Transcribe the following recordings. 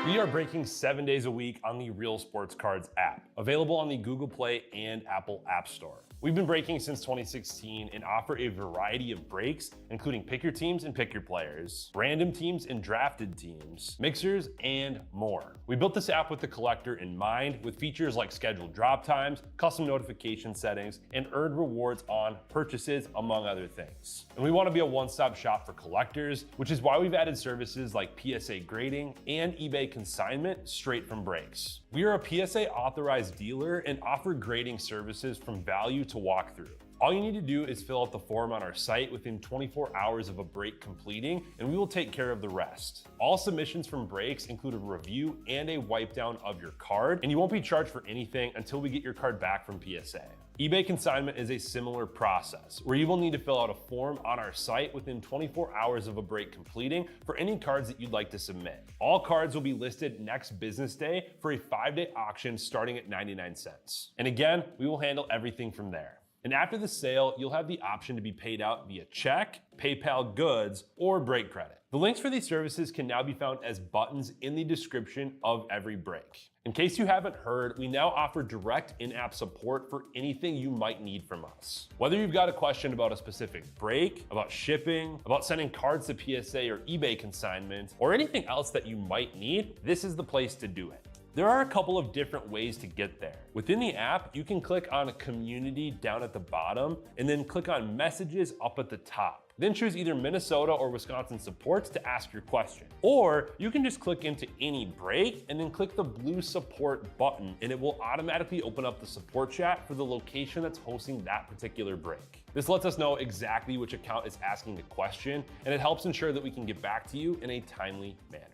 We are breaking 7 days a week on the Real Sports Cards app, available on the Google Play and Apple App Store. We've been breaking since 2016 and offer a variety of breaks, including pick your teams and pick your players, random teams and drafted teams, mixers, and more. We built this app with the collector in mind, with features like scheduled drop times, custom notification settings, and earned rewards on purchases, among other things. And we want to be a one-stop shop for collectors, which is why we've added services like PSA grading and eBay consignment straight from breaks. We are a PSA authorized dealer and offer grading services from value to walkthrough. All you need to do is fill out the form on our site within 24 hours of a break completing, and we will take care of the rest. All submissions from breaks include a review and a wipe down of your card, and you won't be charged for anything until we get your card back from PSA. eBay consignment is a similar process, where you will need to fill out a form on our site within 24 hours of a break completing for any cards that you'd like to submit. All cards will be listed next business day for a 5-day auction starting at 99 cents. And again, we will handle everything from there. And after the sale, you'll have the option to be paid out via check, PayPal goods, or break credit. The links for these services can now be found as buttons in the description of every break. In case you haven't heard, we now offer direct in-app support for anything you might need from us. Whether you've got a question about a specific break, about shipping, about sending cards to PSA or eBay consignment, or anything else that you might need, this is the place to do it. There are a couple of different ways to get there. Within the app, you can click on Community down at the bottom and then click on Messages up at the top. Then choose either Minnesota or Wisconsin supports to ask your question. Or you can just click into any break and then click the blue support button, and it will automatically open up the support chat for the location that's hosting that particular break. This lets us know exactly which account is asking the question, and it helps ensure that we can get back to you in a timely manner.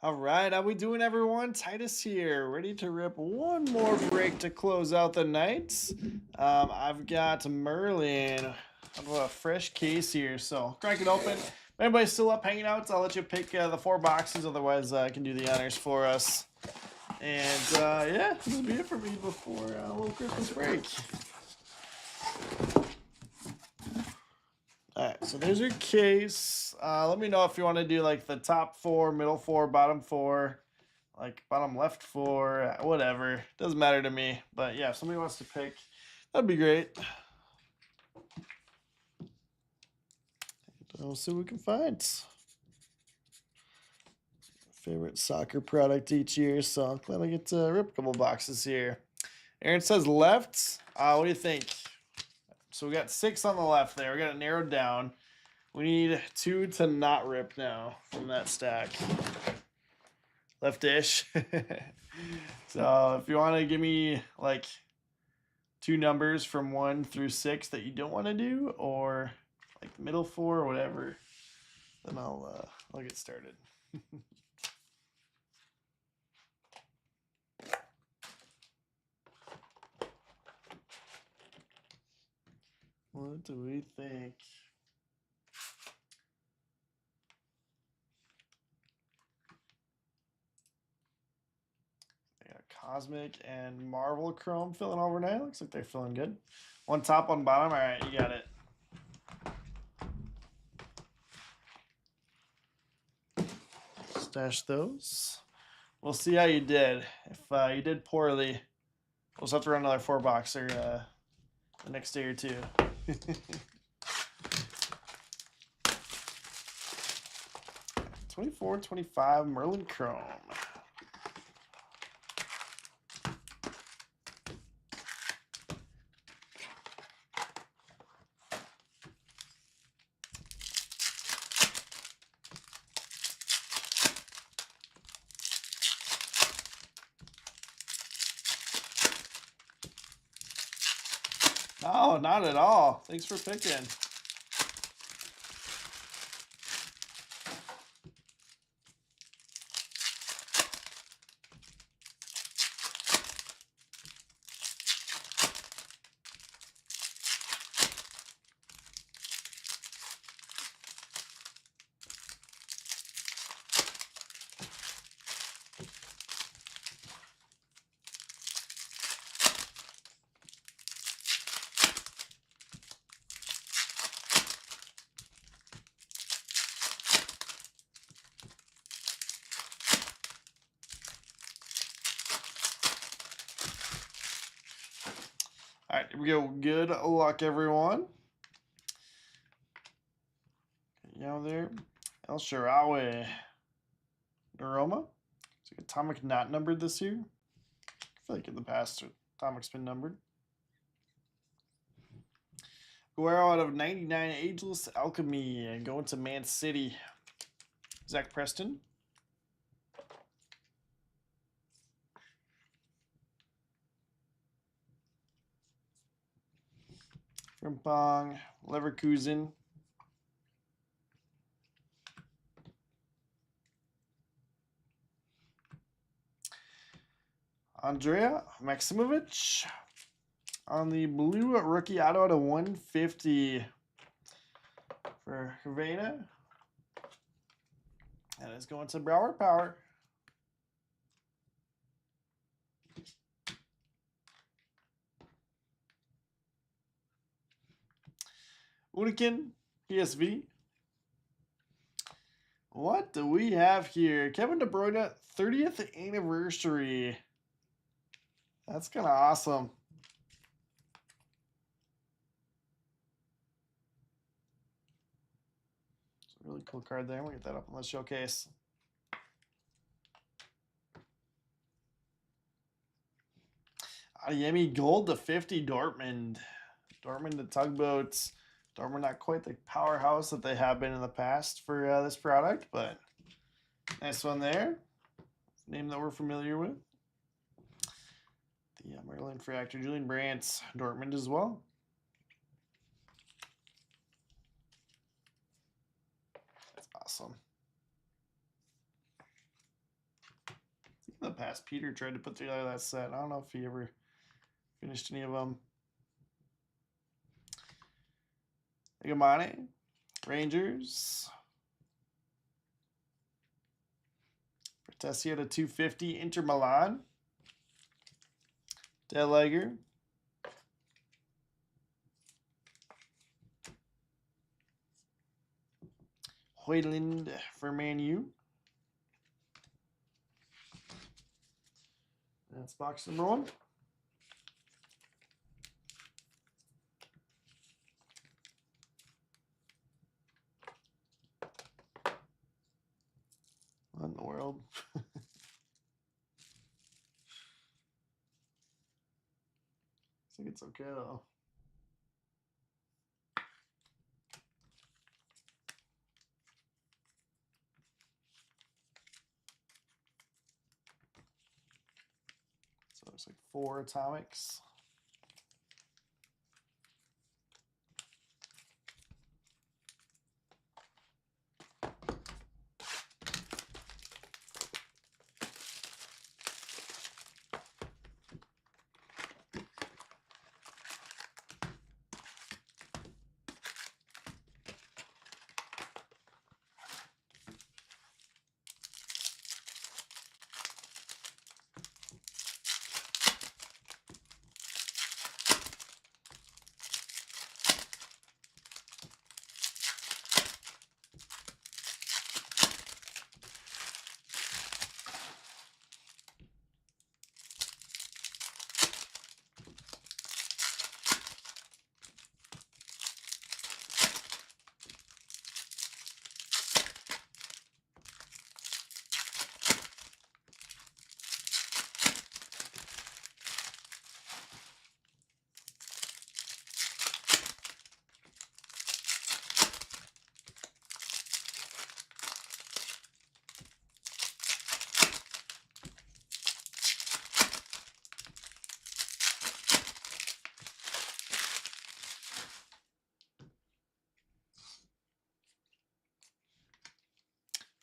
All right, how we doing, everyone? Titus here, ready to rip one more break to close out the night. I've got Merlin. I've got a fresh case here, so crack it open. If anybody's still up hanging out, I'll let you pick the 4 boxes. Otherwise, I can do the honors for us. And yeah, this will be it for me before a little Christmas break. All right, so there's your case. Let me know if you want to do like the top 4, middle 4, bottom 4, like bottom left 4, whatever. Doesn't matter to me. But yeah, if somebody wants to pick, that'd be great. And we'll see what we can find. Favorite soccer product each year, so I'm glad I get to rip a couple boxes here. Aaron says left. What do you think? So we got 6 on the left there. We got it narrowed down. We need 2 to not rip now from that stack. Left-ish. So if you want to give me like 2 numbers from 1 through 6 that you don't want to do, or like the middle 4 or whatever, then I'll get started. What do we think? They got Cosmic and Marvel Chrome filling overnight. Looks like they're feeling good. 1 top, 1 bottom. All right, you got it. Stash those. We'll see how you did. If you did poorly, we'll just have to run another 4-boxer the next day or 2. 24-25 Merlin Chrome. No, not at all. Thanks for picking. All right, here we go. Good luck, everyone. You know there, El Shaarawy, Naroma. Is Atomic not numbered this year? I feel like in the past, Atomic's been numbered. Guerrero out of 99, Ageless Alchemy, and going to Man City. Zach Preston. Frimpong, Leverkusen. Andrea Maximovic on the blue rookie auto to 150 for Havana. And it's going to Brower Power. Unikin, PSV. What do we have here? Kevin De Bruyne, 30th anniversary. That's kind of awesome. It's a really cool card there. We'll get that up on the showcase. Adeyemi gold to 50 Dortmund. Dortmund the tugboats. Dortmund not quite the powerhouse that they have been in the past for this product, but nice one there. Name that we're familiar with. The Merlin for actor Julian Brandt, Dortmund as well. That's awesome. In the past, Peter tried to put together that set. I don't know if he ever finished any of them. Gamane, Rangers. Vertessia to 250, Inter Milan. Deleger. Hoyland for Man U. That's box number 1. What in the world? I think it's okay though. So there's like 4 atomics.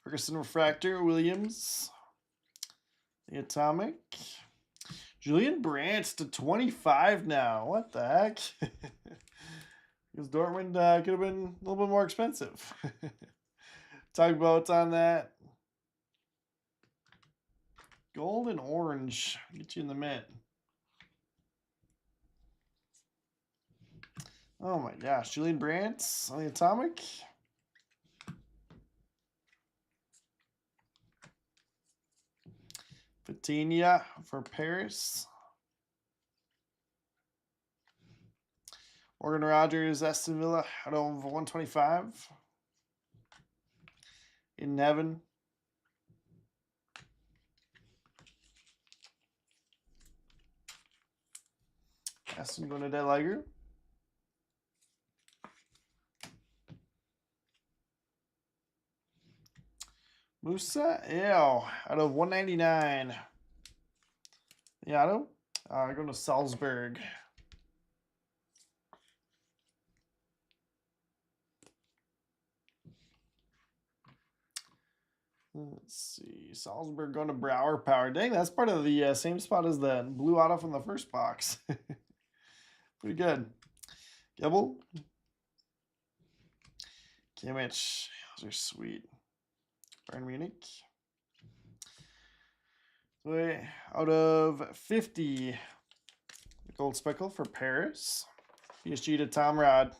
Ferguson Refractor, Williams. The Atomic. Julian Brandt to 25 now. What the heck? Because Dortmund could have been a little bit more expensive. Tugboats on that. Gold and orange. Get you in the mint. Oh my gosh. Julian Brandt on the Atomic. Patinia for Paris. Morgan Rogers, Aston Villa, out of 125. In heaven. Aston going to Dead Liger. Musa, out of 199. The auto. Going to Salzburg. Let's see. Salzburg going to Brower Power. Dang, that's part of the same spot as the blue auto from the first box. Pretty good. Gebel. Kimmich. Those are sweet. Bayern Munich. Wait, out of 50. The gold speckle for Paris. PSG to Tom Rod.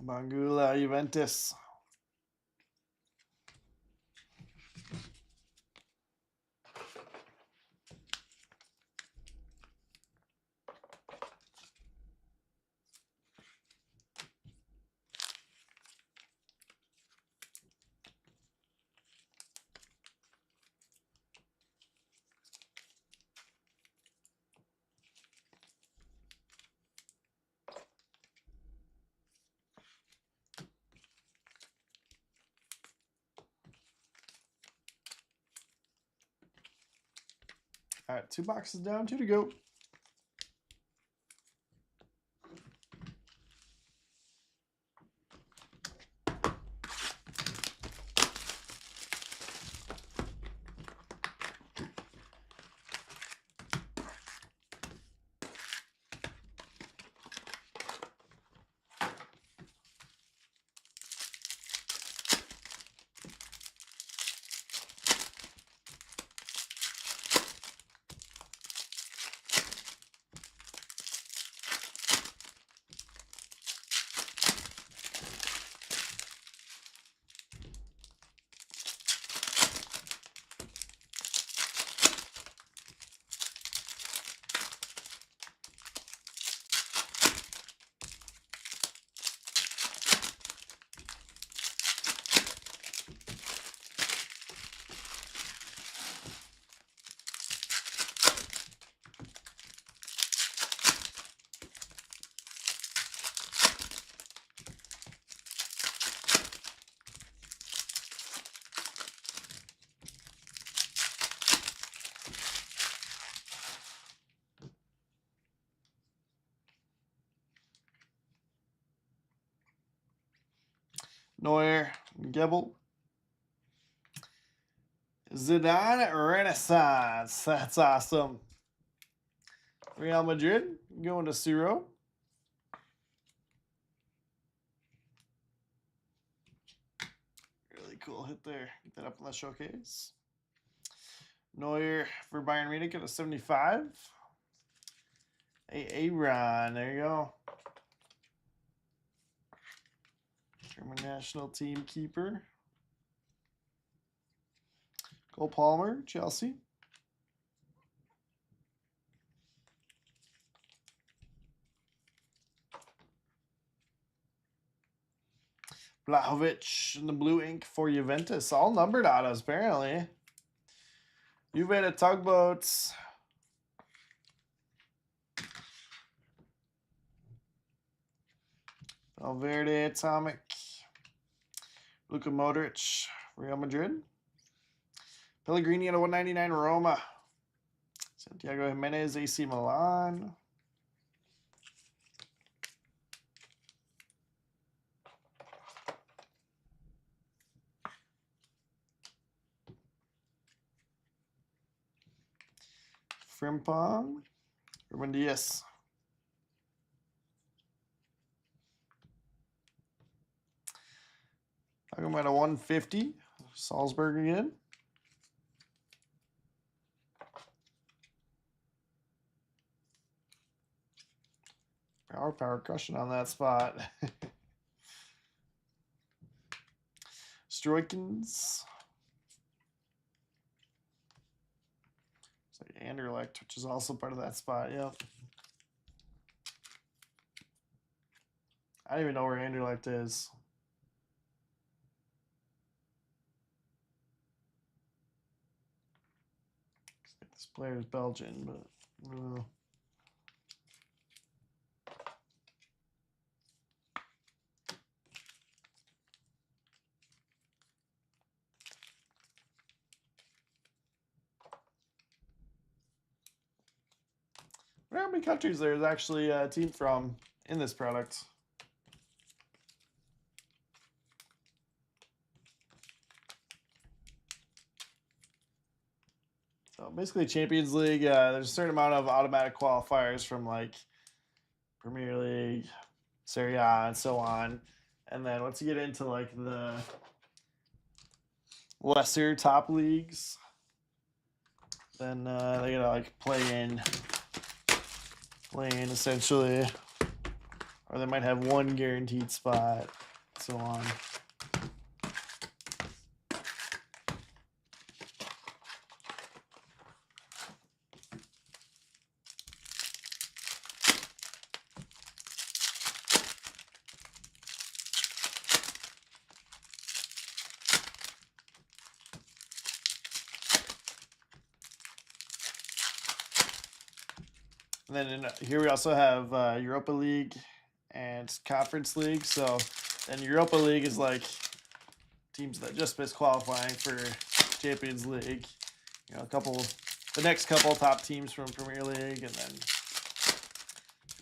Bangula, Juventus. All right, 2 boxes down, 2 to go. Neuer, Gebel. Zidane Renaissance. That's awesome. Real Madrid going to Ciro. Really cool hit there. Get that up in the showcase. Neuer for Bayern Munich at a 75. Aaron, there you go. German national team keeper. Cole Palmer, Chelsea. Vlahovic in the blue ink for Juventus. All numbered autos, apparently. Juve to Tugboats. Valverde Atomic. Luka Modric, Real Madrid. Pellegrini at a 199 Roma. Santiago Jimenez, AC Milan. Frimpong, Ruben Diaz. Talking about a 150. Salzburg again. Power crushing on that spot. Stroikens. Anderlecht, which is also part of that spot. Yep. I don't even know where Anderlecht is. This player is Belgian, but I don't know. I wonder how many countries there's actually a team from in this product. So basically, Champions League, there's a certain amount of automatic qualifiers from like Premier League, Serie A, and so on. And then once you get into like the lesser top leagues, then they gotta like play in essentially, or they might have one guaranteed spot, so on. And then here we also have Europa League and Conference League. So then Europa League is like teams that just missed qualifying for Champions League. You know, the next couple top teams from Premier League, and then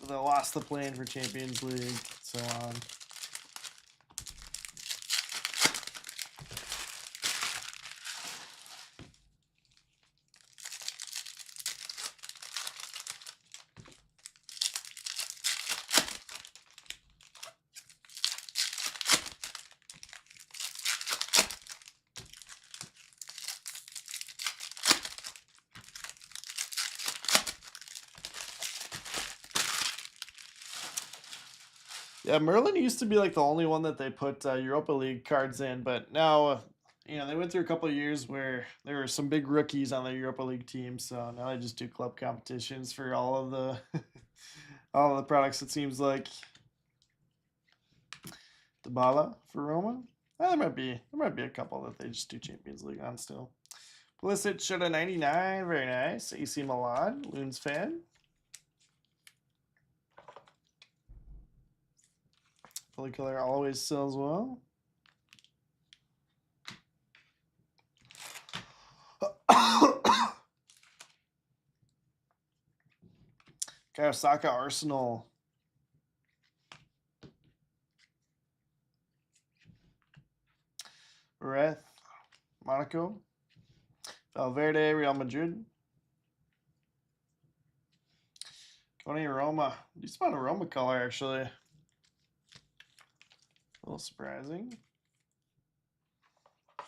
they lost the plane for Champions League, so on. Yeah, Merlin used to be like the only one that they put Europa League cards in, but now, you know, they went through a couple of years where there were some big rookies on the Europa League team, so now they just do club competitions for all of the all of the products. It seems like Dybala for Roma. There might be a couple that they just do Champions League on still. Pulisic showed a 99, very nice. AC Milan, Loons fan. Fully color always sells well. Kawasaka Arsenal. Reth, Monaco. Valverde, Real Madrid. Coney Roma. Decent amount of Roma color, actually. A little surprising.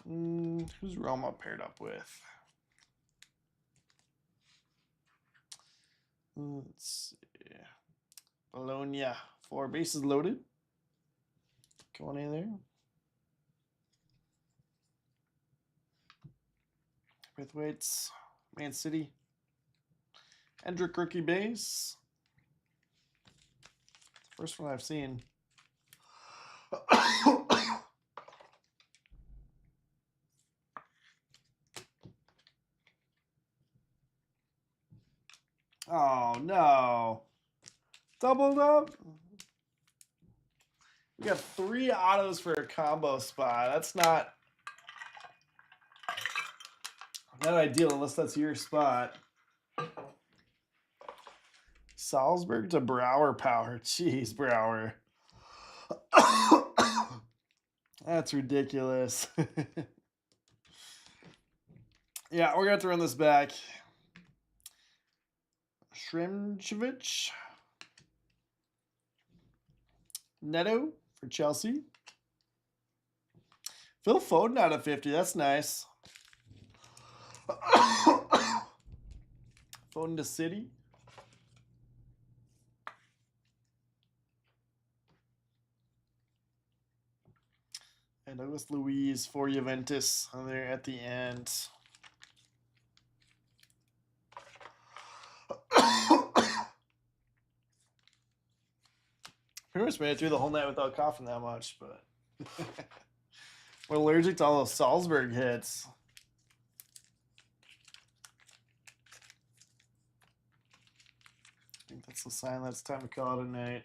Who's Roma paired up with? Let's see. Bologna. 4 bases loaded. Coney there. Braithwaite's Man City. Hendrick rookie base. First one I've seen. Oh no. Doubled up. We got 3 autos for a combo spot. That's not ideal unless that's your spot. Salzburg to Brower Power. Jeez, Brower. That's ridiculous. Yeah, we're going to have to run this back. Shrimchevich. Neto for Chelsea. Phil Foden out of 50. That's nice. Foden to City. And Douglas Luiz for Juventus on there at the end. Pretty much made it through the whole night without coughing that much, but we're allergic to all those Salzburg hits. I think that's a sign that it's time to call it a night.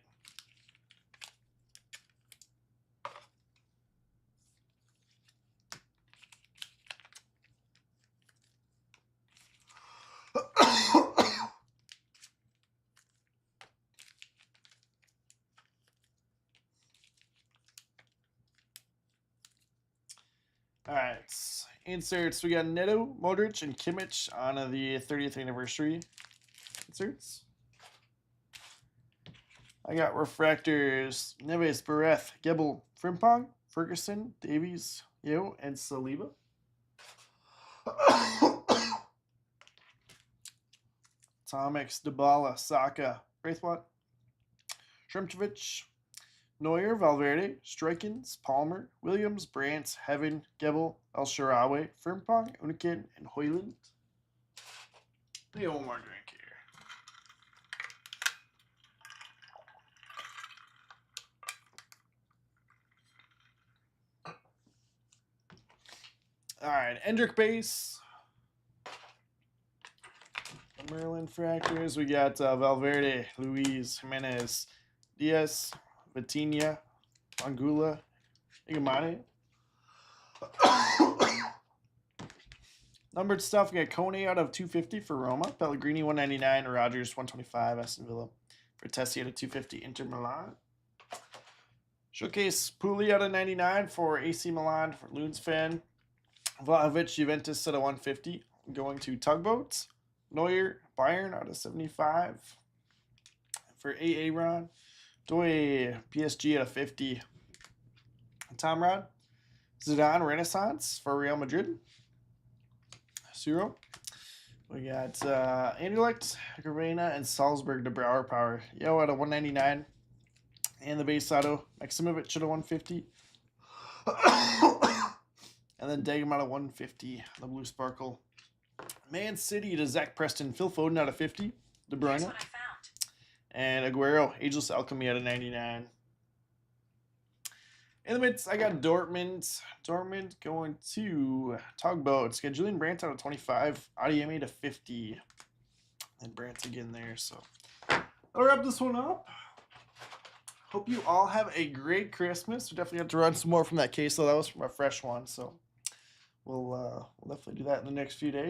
All right, inserts. We got Neto, Modric, and Kimmich on the 30th anniversary inserts. I got refractors. Neves, Bareth, Gebel, Frimpong, Ferguson, Davies, Yo, and Saliba. Tomics, Dybala, Saka, Braithwaite, Shrimchevich, Neuer, Valverde, Strikens, Palmer, Williams, Brandt, Heaven, Gebel, El Shaarawy, Frimpong, Unikin, and Hoyland. We got one more drink here. All right, Endrick base. The Merlin fractors. We got Valverde, Luis, Jimenez, Diaz, Vitinha, Angula, Igamane. Numbered stuff. We got Kone out of 250 for Roma, Pellegrini 199, Rogers 125, Aston Villa, Vertesi out of 250, Inter Milan. Showcase Puli out of 99 for AC Milan for Loons fan. Vlahovic, Juventus out of 150, going to Tugboats. Neuer, Bayern out of 75 for AA Ron. Doi, PSG out of 50. Tom Rod, Zidane Renaissance for Real Madrid. Zero. We got Anderlecht, Gravena, and Salzburg to Brower Power. Yo out of 199. And the base auto, Maximovic out of 150. And then Degum out of 150, the Blue Sparkle. Man City to Zach Preston, Phil Foden out of 50, De Bruyne. And Aguero, Ageless Alchemy out of 99. In the midst, I got Dortmund. Dortmund going to Tugboat. It's got Julian Brandt out of 25, Adiemi to 50. And Brandt again there. So I'll wrap this one up. Hope you all have a great Christmas. We definitely have to run some more from that case, though. That was from a fresh one. So we'll definitely do that in the next few days.